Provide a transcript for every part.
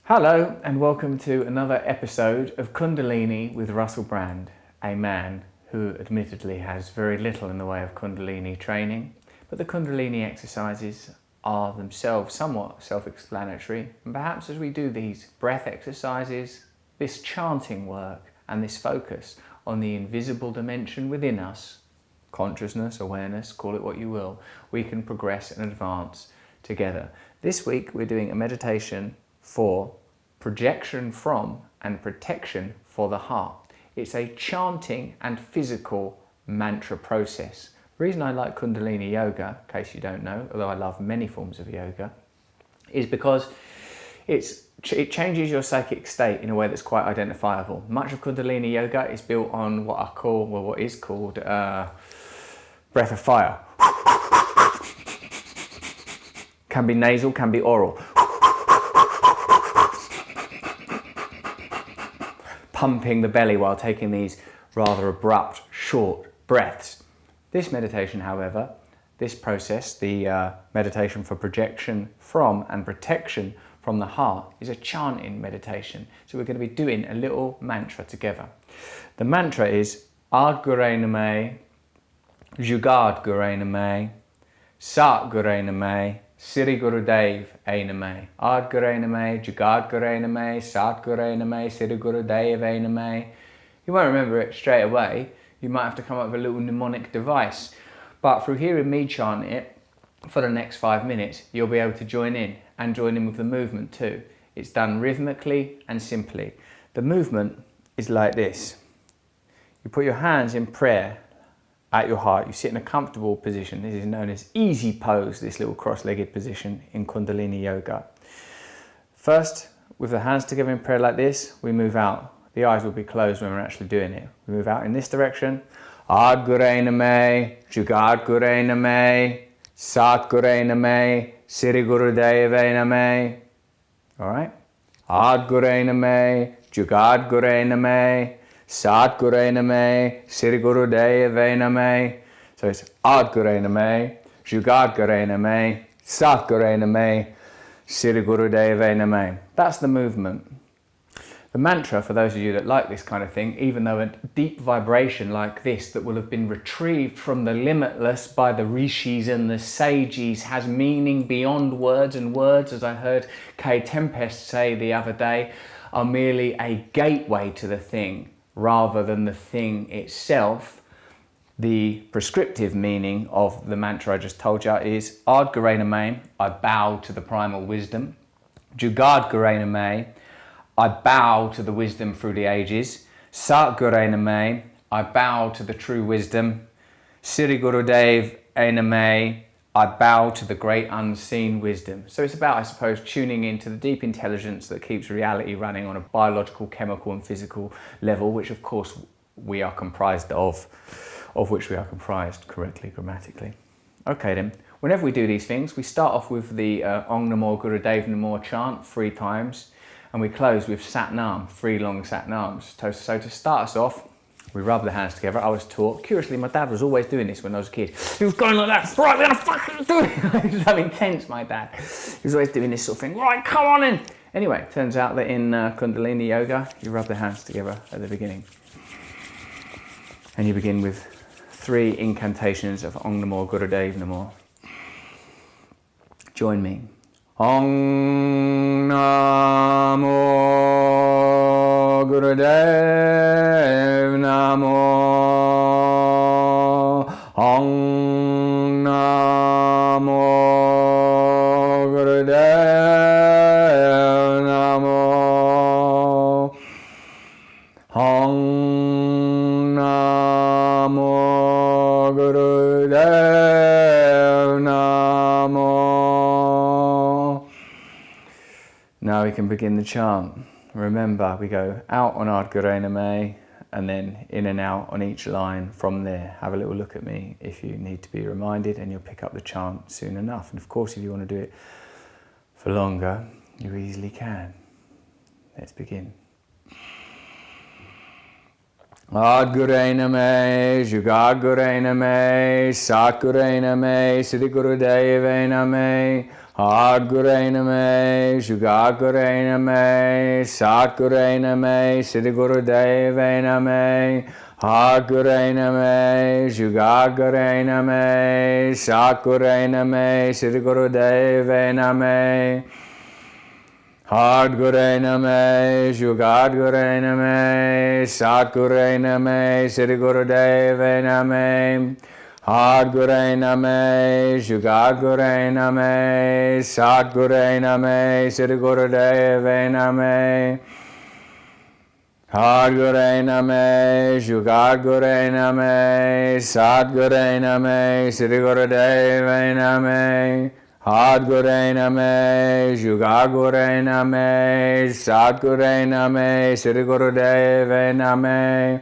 Hello and welcome to another episode of Kundalini with Russell Brand, a man who admittedly has very little in the way of Kundalini training, but the Kundalini exercises are themselves somewhat self-explanatory, and perhaps as we do these breath exercises, this chanting work and this focus on the invisible dimension within us, consciousness, awareness, call it what you will, we can progress and advance together. This week we're doing a meditation for projection from and protection for the heart. It's a chanting and physical mantra process. The reason I like Kundalini yoga, in case you don't know, although I love many forms of yoga, is because it changes your psychic state in a way that's quite identifiable. Much of Kundalini yoga is built on what is called breath of fire. Can be nasal, can be oral. Pumping the belly while taking these rather abrupt, short breaths. This meditation, however, this process, the meditation for projection from and protection from the heart, is a chanting meditation. So we're going to be doing a little mantra together. The mantra is Guray Nameh, Jugad Guray Nameh, Guray Nameh, Siri Nameh. Guray Nameh, Jugad Guray Nameh, Guray Nameh, Siri Nameh. You won't remember it straight away. You might have to come up with a little mnemonic device. But through hearing me chant it for the next 5 minutes, you'll be able to join in with the movement too. It's done rhythmically and simply. The movement is like this. You put your hands in prayer at your heart. You sit in a comfortable position. This is known as easy pose, this little cross-legged position in Kundalini yoga. First, with the hands together in prayer like this, we move out. The eyes will be closed when we're actually doing it. We move out in this direction. Guray Nameh, Jugad Guray Nameh, Guray Nameh, Siri Devay Nameh. All right? Guray Nameh, Jugad Guray Nameh, Guray Nameh, Siri Devay Nameh. So it's Guray Nameh, Jugad Guray Nameh, Guray Nameh, Siri Devay Nameh. That's the movement. The mantra, for those of you that like this kind of thing, even though a deep vibration like this that will have been retrieved from the limitless by the rishis and the sages has meaning beyond words, and words, as I heard Kay Tempest say the other day, are merely a gateway to the thing rather than the thing itself. The prescriptive meaning of the mantra I just told you is Guray Nameh, I bow to the primal wisdom. Jugad Guray Nameh, I bow to the wisdom through the ages. Guray Nameh, I bow to the true wisdom. Siri Nameh, I bow to the great unseen wisdom. So it's about, I suppose, tuning into the deep intelligence that keeps reality running on a biological, chemical and physical level, which of course we are comprised of which we are comprised correctly, grammatically. Okay then, whenever we do these things, we start off with the Namo, Namo chant 3 times. And we close with Sat Nam, 3 long Sat Nams. So to start us off, we rub the hands together. I was taught, curiously, my dad was always doing this when I was a kid. He was going like that, right, we're gonna fucking do it. He was so intense, my dad. He was always doing this sort of thing, right, come on in. Anyway, turns out that in Kundalini yoga, you rub the hands together at the beginning. And you begin with 3 incantations of Om Namo Gurudev Namo. Join me. Om Namo Gurudev Namo. Om Namo Gurudev Namo. Om Namo Gurudev Namo. Now we can begin the chant. Remember, we go out on Guray Nameh and then in and out on each line from there. Have a little look at me if you need to be reminded, and you'll pick up the chant soon enough. And of course, if you want to do it for longer, you easily can. Let's begin. Guray Nameh, Jugad Guray Nameh, Guray Nameh, Siri Devay Nameh. Hard Guray Nameh, Jugad Guray Nameh, Sat Guray Nameh, Siri Guru Devay Nameh, Hard Guray Nameh, Jugad Guray Nameh, Sat Guray Nameh, Siri Guru Devay Nameh, Hard Guray Nameh, Jugad Guray Nameh, Sat Guray Nameh, Siri Guru Devay Nameh, Hard Guray Nameh, Jugad Guray Nameh, Sat Guray Nameh, Siri Guru Devay Nameh, Hard Guray Nameh, Jugad Guray Nameh, Sat Guray Nameh, Siri Guru Devay Nameh, Hard Guray Nameh, Jugad Guray Nameh, Sat Guray Nameh, Siri Guru Devay Nameh,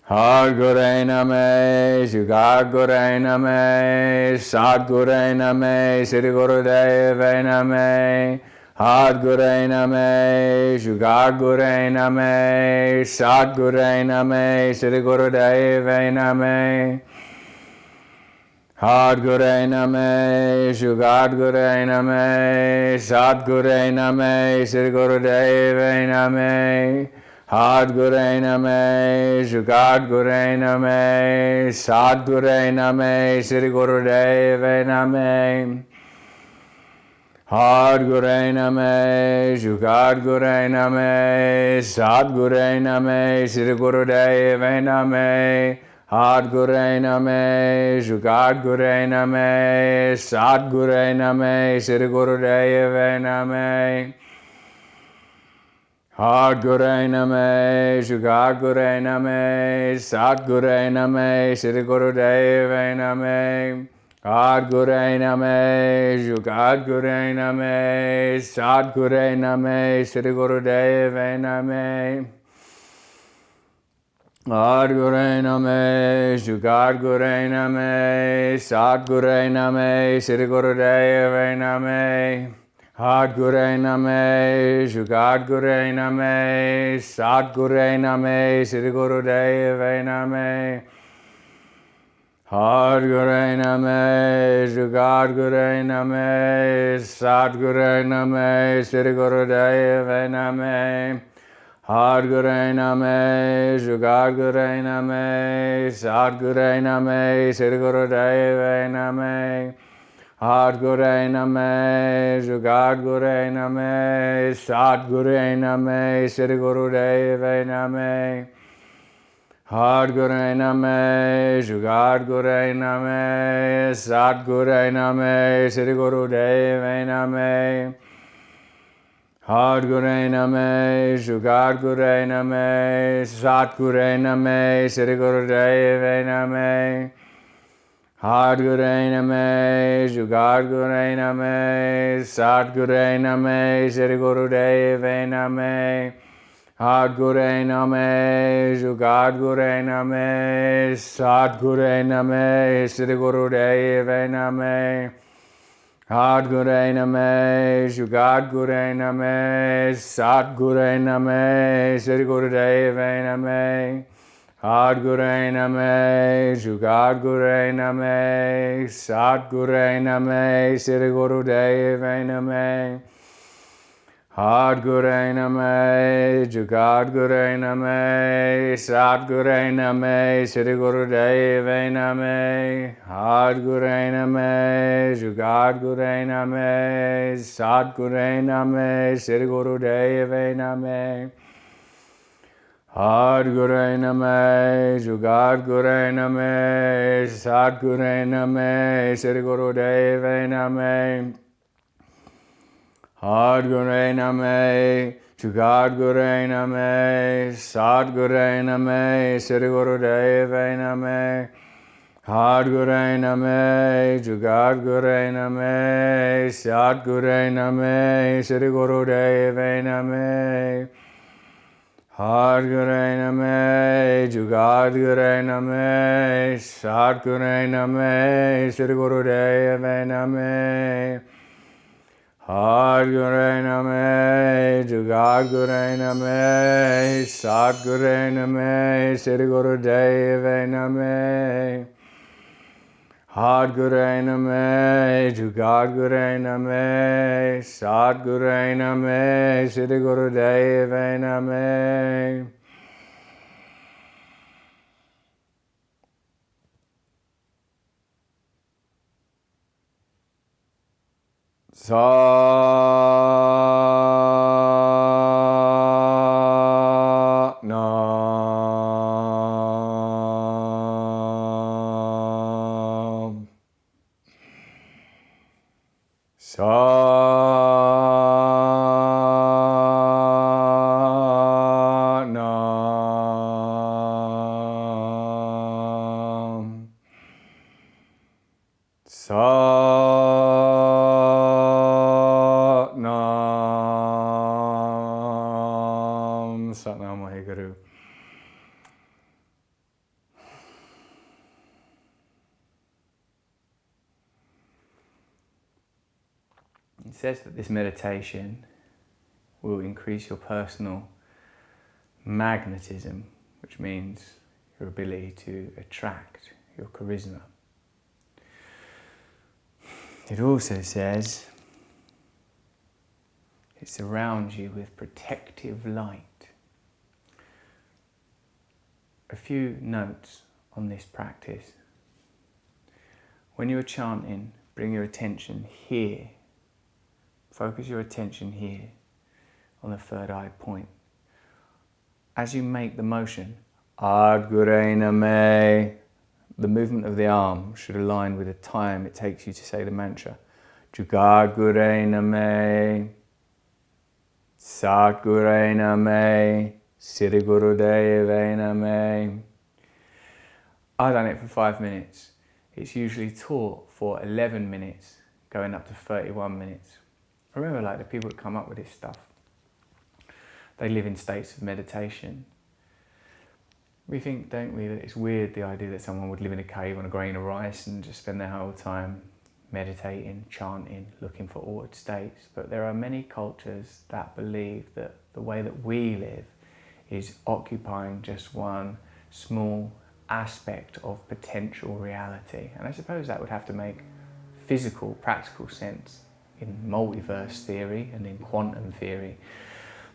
Hard Guray Nameh, Jugad Guray Nameh, Sat Guray Nameh, Siri Guru Devay Nameh, Hard Guray Nameh, Jugad Guray Nameh, Sat Guray Nameh, Siri Guru Devay Nameh, Hard Guray Nameh, Jugad Guray Nameh, Sat Guray Nameh, Siri Guru Devay Nameh, Hard Guray Nameh, Jugad Guray Nameh, Sat Guray Nameh, Siri Guru Devay Nameh, Hard Guray Nameh, Jugad Guray Nameh, Sat Guray Nameh, Siri Guru Devay Nameh, Hard Guray Nameh, Jugad Guray Nameh, Sat Guray Nameh, Siri Guru Devay Nameh, Hard Guray Nameh, Jugad Guray Nameh, Sat Guray Nameh, Siri Guru Devay Nameh, Hard Guray Nameh, Jugad Guray Nameh, Sat Guray Nameh, Siri Guru Devay Nameh, Hard Guray Nameh, Jugad Guray Nameh, Sat Guray Nameh, Siri Guru Devay Nameh, Hard Guray Nameh, Jugad Guray Nameh, Sat Guray Nameh, Siri Guru Devay Nameh, Hard Guray Nameh, Jugad Guray Nameh, Sat Guray Nameh, Siri Guru Devay Nameh, Hard Guray Nameh, Jugad Guray Nameh, Sat Guray Nameh, Siri Guru Devay Nameh, Hard Guray Nameh, Jugad Guray Nameh, Sat Guray Nameh, Siri Guru Devay Nameh, Hard Guray Nameh, Jugad Guray Nameh, Sat Guray Nameh, Siri Guru Devay Nameh, Hard Guray Nameh, Jugad Guray Nameh, Sat Guray Nameh, Siri Guru Devay Nameh, Hard Guray Nameh, Jugad Guray Nameh, Sat Guray Nameh, Siri Guru Devay Nameh, Hard Guray Nameh, Jugad Guray Nameh, Sat Guray Nameh, Siri Guru Devay Nameh, Hard Guray Nameh, Jugad Guray Nameh, Sat Guray Nameh, Siri Guru Devay Nameh, Hard Guray Nameh, Jugad Guray Nameh, Sat Guray Nameh, Siri Guru Devay Nameh, Hard Guray Nameh, Jugad Guray Nameh, Sat Guray Nameh, Siri Guru Devay Nameh, Hard Guray Nameh, Jugad Guray Nameh, Sat Guray Nameh, Siri Guru Devay Nameh, Hard Guray Nameh, Jugad Guray Nameh, Sat Guray Nameh, Siri Guru Devay Nameh, Hard Guray Nameh, Jugad Guray Nameh, Sat Guray Nameh, Siri Guru Devay Nameh, Hard Guray Nameh, Jugad Guray Nameh, Sat Guray Nameh, Siri Guru Devay Nameh, Hard Guray Nameh, Jugad Guray Nameh, Sat Guray Nameh, Siri Guru Devay Nameh, Hard Guray Nameh, Jugad Guray Nameh, Sat Guray Nameh, Siri Guru Devay Nameh, Guray Nameh, Jugad Guray Nameh, Guray Nameh, Siri Devay Nameh. Nam. Nam. Nam. Satnam Waheguru. It says that this meditation will increase your personal magnetism, which means your ability to attract, your charisma. It also says it surrounds you with protective light. A few notes on this practice. When you are chanting, bring your attention here. Focus your attention here on the third eye point. As you make the motion, Guray Nameh, the movement of the arm should align with the time it takes you to say the mantra. Jugad Guray Nameh, Guray Nameh, Siri Devay Nameh. I've done it for 5 minutes. It's usually taught for 11 minutes, going up to 31 minutes. I remember, like, the people that come up with this stuff, they live in states of meditation. We think, don't we, that it's weird, the idea that someone would live in a cave on a grain of rice and just spend their whole time meditating, chanting, looking for altered states. But there are many cultures that believe that the way that we live is occupying just one small aspect of potential reality. And I suppose that would have to make physical, practical sense in multiverse theory and in quantum theory,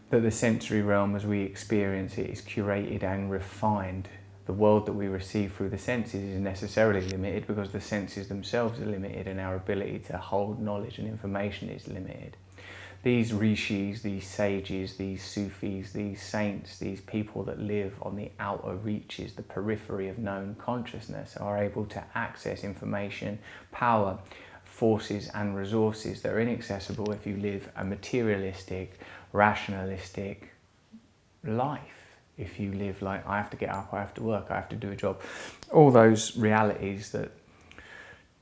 that the sensory realm as we experience it is curated and refined. The world that we receive through the senses is necessarily limited because the senses themselves are limited and our ability to hold knowledge and information is limited. These rishis, these sages, these Sufis, these saints, these people that live on the outer reaches, the periphery of known consciousness, are able to access information, power, forces and resources that are inaccessible if you live a materialistic, rationalistic life. If you live like, I have to get up, I have to work, I have to do a job. All those realities that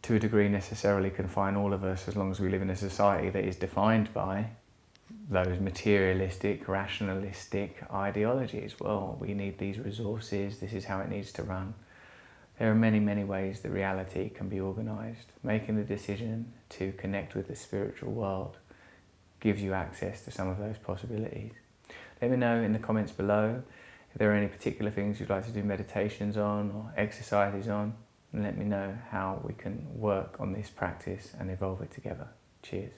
to a degree necessarily confine all of us as long as we live in a society that is defined by those materialistic, rationalistic ideologies. Well, we need these resources, this is how it needs to run. There are many, many ways that reality can be organised. Making the decision to connect with the spiritual world gives you access to some of those possibilities. Let me know in the comments below if there are any particular things you'd like to do meditations on or exercises on, and let me know how we can work on this practice and evolve it together. Cheers.